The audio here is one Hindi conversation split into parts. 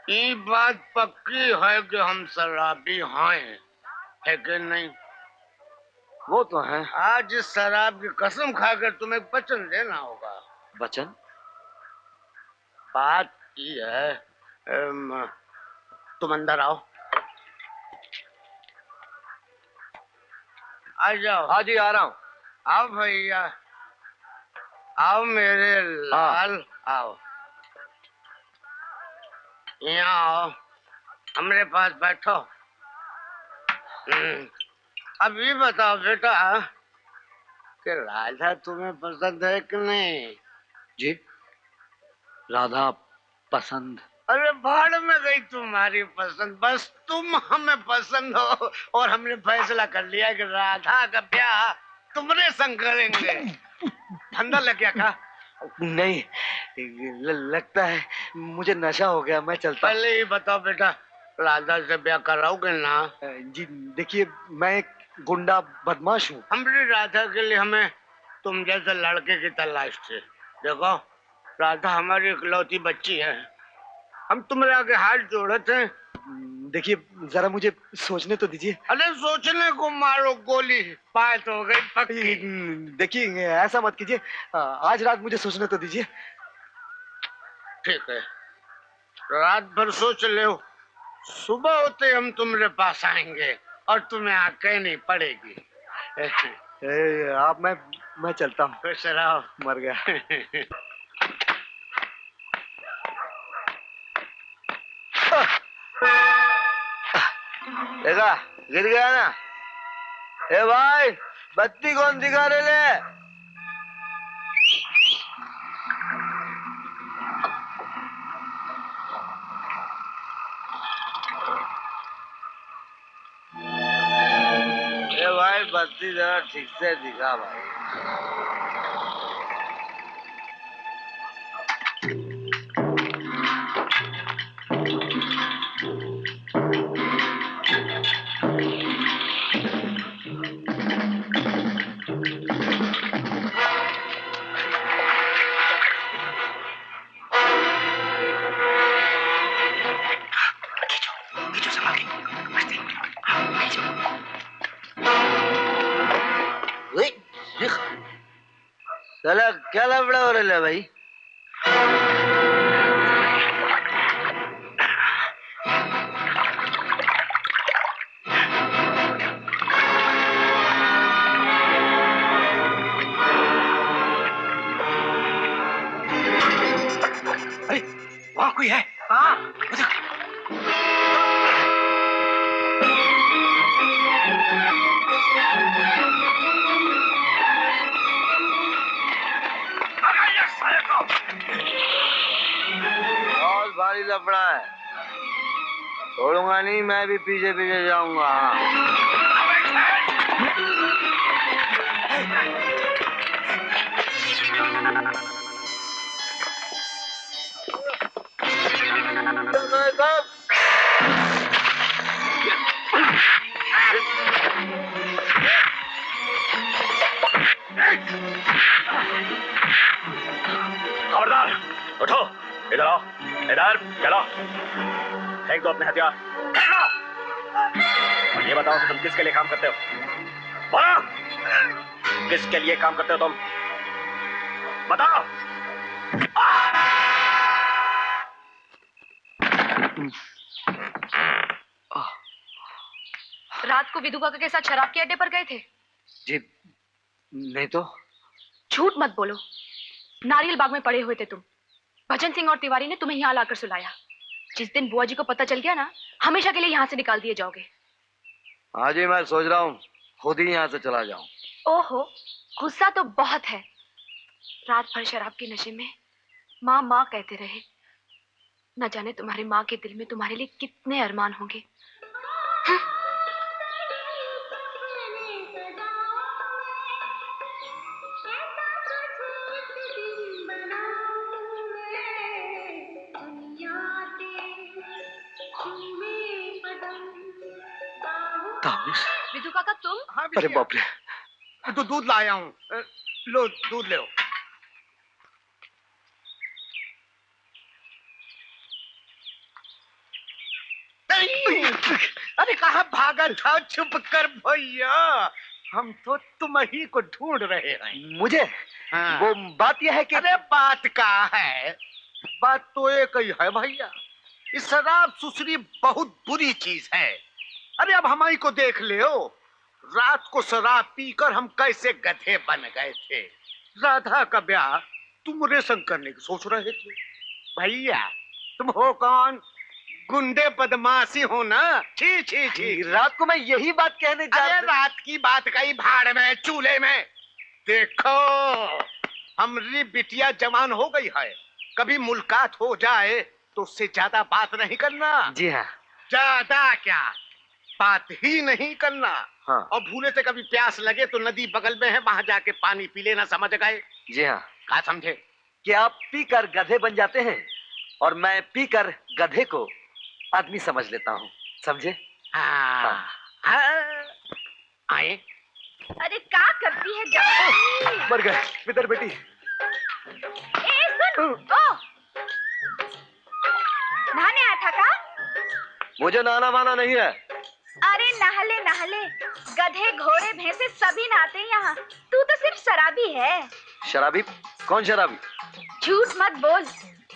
ये बात पक्की है कि हम शराबी हैं, है कि नहीं? वो तो है। आज इस शराब की कसम खाकर तुम्हें वचन देना होगा। वचन? बात ये है, तुम अंदर आओ। आ जाओ। हाँ जी, आ रहा हूँ। आओ भैया, आओ मेरे लाल, आओ यहाँ आओ, हमारे पास बैठो। अब ये बताओ बेटा कि राधा तुम्हें पसंद है कि नहीं? जी, राधा पसंद? अरे भाड़ में गई तुम्हारी पसंद, बस तुम हमें पसंद हो और हमने फैसला कर लिया कि राधा का ब्याह तुम्हारे संग करेंगे। धंधा लग गया का? नहीं, लगता है मुझे नशा हो गया, मैं चलता। पहले ही बताओ बेटा, राधा से ब्याह कराओगे ना? जी देखिए, मैं एक गुंडा बदमाश हूँ। हमारी राधा के लिए हमें तुम जैसे लड़के की तलाश थी। देखो, राधा हमारी इकलौती बच्ची है, हम तुम्हारे आगे हाथ जोड़े थे। देखिए, जरा मुझे सोचने तो दीजिए। अरे सोचने को मारो गोली, बात हो गई पक्की। देखिए, ऐसा मत कीजिए, आज रात मुझे सोचने तो दीजिए। ठीक है, रात भर सोच ले, सुबह होते हम तुम्हारे पास आएंगे और तुम्हें आके नहीं पड़ेगी। आप मैं चलता हूँ। खुश रहो। मर गया। देखा, गिर गया ना? ए भाई, बत्ती कौन दिखा रहे ले? ए भाई, बत्ती जरा ठीक से दिखा भाई। साला क्या लफड़ा हो रहा है भाई? अरे वहाँ कोई है? हाँ। बहुत भारी लफड़ा है, छोड़ूंगा नहीं, मैं भी पीछे पीछे जाऊंगा। खबरदार, उठो, इधर आओ, इधर चलो, फेंक दो अपने हथियार, फेंक दो। और ये बताओ कि तुम किसके लिए काम करते हो? बोलो, किसके लिए काम करते हो तुम? बताओ। रात को विधु काका के साथ शराब के अड्डे पर गए थे? जी नहीं तो। झूठ मत बोलो, नारियल बाग में पड़े हुए थे तुम। भजन सिंह और तिवारी ने तुम्हें यहाँ लाकर सुलाया। जिस दिन बुआ जी को पता चल गया ना, हमेशा के लिए यहाँ से निकाल दिए जाओगे। हाँ जी, मैं सोच रहा हूँ खुद ही यहाँ से चला जाऊं। ओहो, गुस्सा तो बहुत है। रात भर शराब के नशे में माँ माँ कहते रहे। न जाने तुम्हारी माँ के दिल में तुम्हारे लिए कितने अरमान होंगे। विधु काका तुम? हाँ, अरे बाप रे, तो दूध लाया हूँ, लो दूध ले। अरे कहाँ भागा था? चुप कर भैया, हम तो तुम ही को ढूंढ रहे हैं। मुझे? हाँ। वो बात यह है कि अरे बात का है, बात तो एक ही है भैया। इस शराब सुसरी बहुत बुरी चीज है। अरे अब हमारी को देख ले हो, रात को शराब पीकर हम कैसे गधे बन गए थे। राधा का ब्याह तुमरे संग करने की सोच रहे थे। भैया तुम हो कौन? गुंडे बदमाशी हो ना। छी छी छी। रात को मैं यही बात कहने जा अरे रात की बात कही भाड़ में चूल्हे में। देखो हमारी बिटिया जवान हो गई है, कभी मुलाकात हो जाए तो उससे ज्यादा बात नहीं करना। जी हाँ। ज्यादा क्या, बात ही नहीं करना। हाँ। और भूले से कभी प्यास लगे तो नदी बगल में है, वहां जाके पानी पी लेना। समझ गए? जी हाँ। क्या समझे? कि आप पीकर गधे बन जाते हैं और मैं पीकर गधे को आदमी समझ लेता हूँ, समझे? हाँ। हाँ। आए। अरे क्या करती है जब? मर गए मित्र बेटी। ए सुन, ओ नहाने आया था का? मुझे नहाना वाना नहीं है। अरे नहले नहले, गधे घोड़े भैंसे सभी नहाते हैं यहाँ। तू तो सिर्फ शराबी है। शराबी? कौन शराबी? झूठ मत बोल।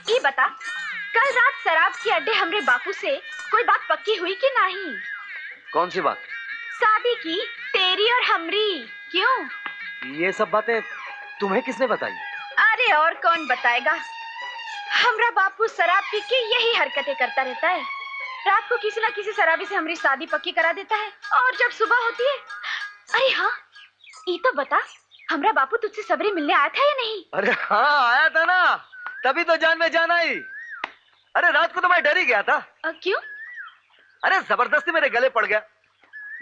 ये बता, कल रात शराब के अड्डे हमरे बापू से कोई बात पक्की हुई कि नहीं? कौन सी बात? शादी की, तेरी और हमरी। क्यों? ये सब बातें तुम्हें किसने बताई? अरे और कौन बताएगा? हमरा बापू शराब पी के यही हरकतें करता रहता है। रात को किसी ना किसी शराबी से हमारी शादी पक्की करा देता है और जब सुबह होती है। अरे हाँ, ये तो बता, हमरा बापू तुझसे सबरी मिलने आया था या नहीं? अरे हाँ आया था ना, तभी तो जान में जान आई। अरे रात को तो मैं डर ही गया था। क्यों? अरे जबरदस्ती मेरे गले पड़ गया।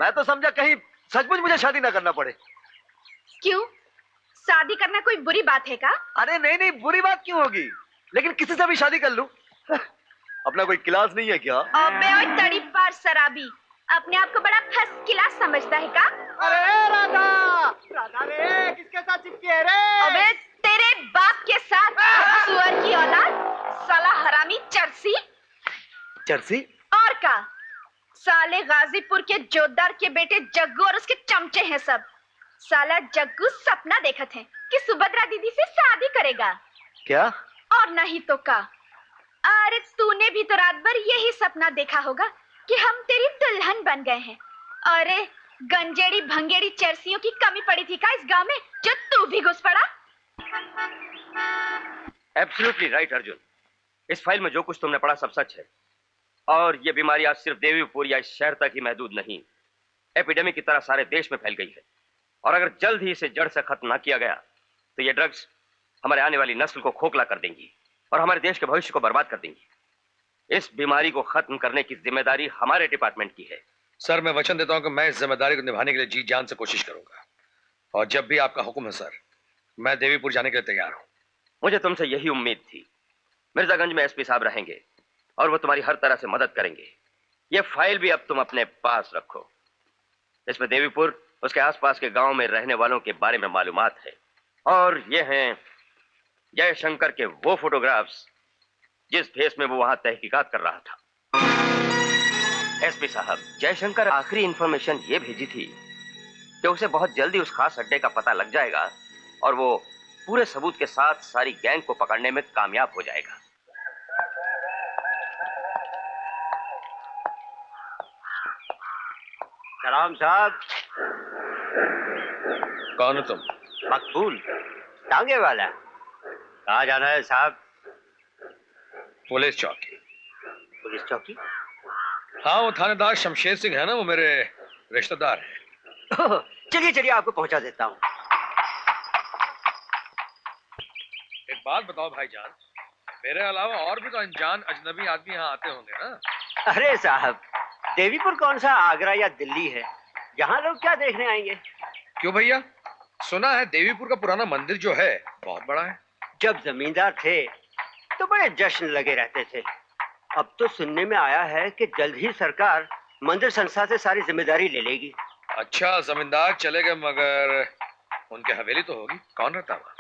मैं तो समझा कहीं सचमुच मुझे शादी ना करना पड़े। क्यों? शादी करना कोई बुरी बात है का? अरे नहीं नहीं, बुरी बात क्यों होगी, लेकिन किसी से भी शादी कर लूं। अपना कोई क्लास नहीं है क्या? अबे ओए तड़ी पार शराबी, अपने आप को बड़ा फर्स्ट क्लास समझता है का? अरे राधा, राधा रे किसके साथ चिपकी है रे? अबे तेरे बाप के साथ, सुअर की औलाद, साला हरामी चरसी। चरसी? और का, साले गाजीपुर के जोतदार के बेटे जग्गू और उसके चमचे हैं सब। साला जग्गू सपना देखत है कि सुभद्रा दीदी से शादी करेगा। क्या? और नहीं तो का। अरे तूने भी तो रात भर यही सपना देखा होगा कि हम तेरी दुल्हन बन गए हैं। अरे गंजेड़ी भंगेड़ी चरसियों की कमी पड़ी थी का इस गांव में, जो तू भी घुस पड़ा? एब्सोल्युटली राइट अर्जुन, इस फाइल में जो कुछ तुमने पढ़ा सब सच है। और ये बीमारी आज सिर्फ देवीपुर या इस शहर तक ही महदूद नहीं, एपिडेमिक की तरह सारे देश में फैल गई है। और अगर जल्द ही इसे जड़ से खत्म ना किया गया तो ये ड्रग्स हमारे आने वाली नस्ल को खोखला कर देंगी और हमारे देश के भविष्य को बर्बाद कर देंगी। इस बीमारी को खत्म करने की जिम्मेदारी हमारे डिपार्टमेंट की है। सर मैं वचन देता हूं कि मैं इस जिम्मेदारी को निभाने के लिए जी जान से कोशिश करूंगा, और जब भी आपका हुक्म है सर, मैं देवीपुर जाने के लिए तैयार हूं। मुझे तुमसे यही उम्मीद थी। मिर्जागंज में एसपी साहब रहेंगे और वो तुम्हारी हर तरह से मदद करेंगे। ये फाइल भी अब तुम अपने पास रखो। इसमें देवीपुर, उसके आसपास के गांव में रहने वालों के बारे में मालूमात है। और ये हैं जयशंकर के वो फोटोग्राफ्स जिस भेस में वो वहां तहकीकात कर रहा था। एसपी साहब, जयशंकर आखिरी इंफॉर्मेशन ये भेजी थी कि उसे बहुत जल्दी उस खास अड्डे का पता लग जाएगा और वो पूरे सबूत के साथ सारी गैंग को पकड़ने में कामयाब हो जाएगा। सलाम साहब। कौन हो तुम? मकबूल, टांगे वाला। कहाँ जाना है साहब? पुलिस चौकी। पुलिस चौकी? हाँ वो थानेदार शमशेर सिंह है ना, वो मेरे रिश्तेदार हैं। चलिए चलिए, आपको पहुंचा देता हूँ। एक बात बताओ भाईजान, मेरे अलावा और भी तो अनजान अजनबी आदमी यहाँ आते होंगे ना? अरे साहब, देवीपुर कौन सा आगरा या दिल्ली है, यहाँ लोग क्या देखने आएंगे? क्यों भैया, सुना है देवीपुर का पुराना मंदिर जो है बहुत बड़ा है। जब जमींदार थे तो बड़े जश्न लगे रहते थे। अब तो सुनने में आया है कि जल्द ही सरकार मंदिर संस्था से सारी जिम्मेदारी ले लेगी। अच्छा, जमींदार चले गए मगर उनके हवेली तो होगी, कौन रहता वहाँ?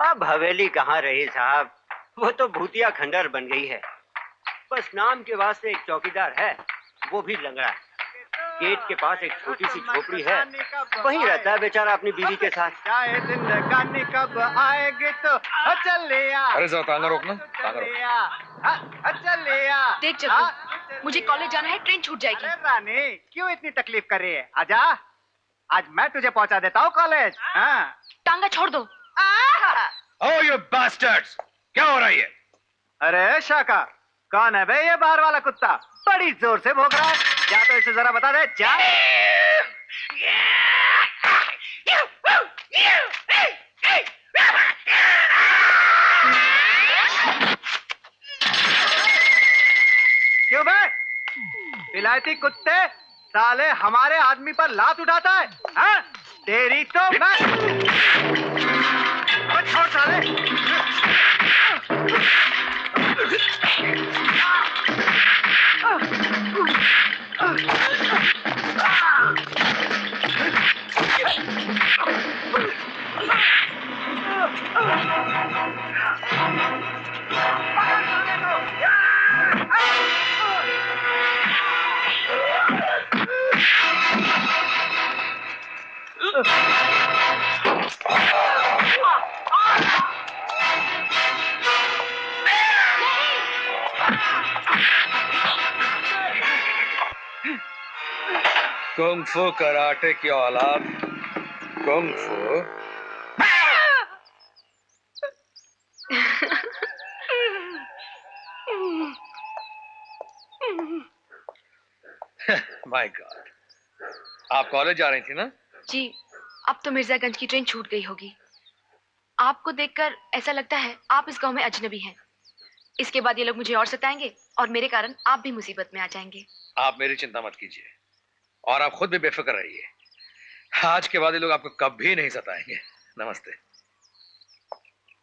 अब हवेली कहाँ रही साहब, वो तो भूतिया खंडर बन गई है। बस नाम के वास्ते एक चौकीदार है, वो भी लंगड़ा। गेट के पास एक छोटी सी झोपड़ी है, वहीं रहता है बेचारा अपनी बीवी के साथ। चाहे जिंदगानी कब आएगी तो चल लिया। अरे जरा तांगा रोकना, तांगा रोक। चल लिया। देख जग्गू, मुझे कॉलेज जाना है, ट्रेन छूट जाएगी। अरे रानी, क्यों इतनी तकलीफ कर रही है? आजा, आज मैं तुझे पहुंचा देता हूँ कॉलेज। हाँ। टांगा छोड़ दो। Oh, you bastards! क्या हो रहा है ये? अरे शाका, कौन है बे ये बाहर वाला कुत्ता? बड़ी जोर से भौंक रहा है। क्या तो इसे जरा बता दे। जा। क्यों बे? विलायती कुत्ते, साले हमारे आदमी पर लात उठाता है। हाँ? तेरी तो मैं छोड़ साले। कुंग फू कराटे की औलाद, कुंग फू। माय गॉड, आप कॉलेज जा रही थी ना? जी, अब तो मिर्जागंज की ट्रेन छूट गई होगी। आपको देखकर ऐसा लगता है आप इस गांव में अजनबी हैं। इसके बाद ये लोग मुझे और सताएंगे और मेरे कारण आप भी मुसीबत में आ जाएंगे। आप मेरी चिंता मत कीजिए और आप खुद भी बेफिक्र रहिए। आज के बाद ये लोग आपको कभी नहीं सताएंगे। नमस्ते।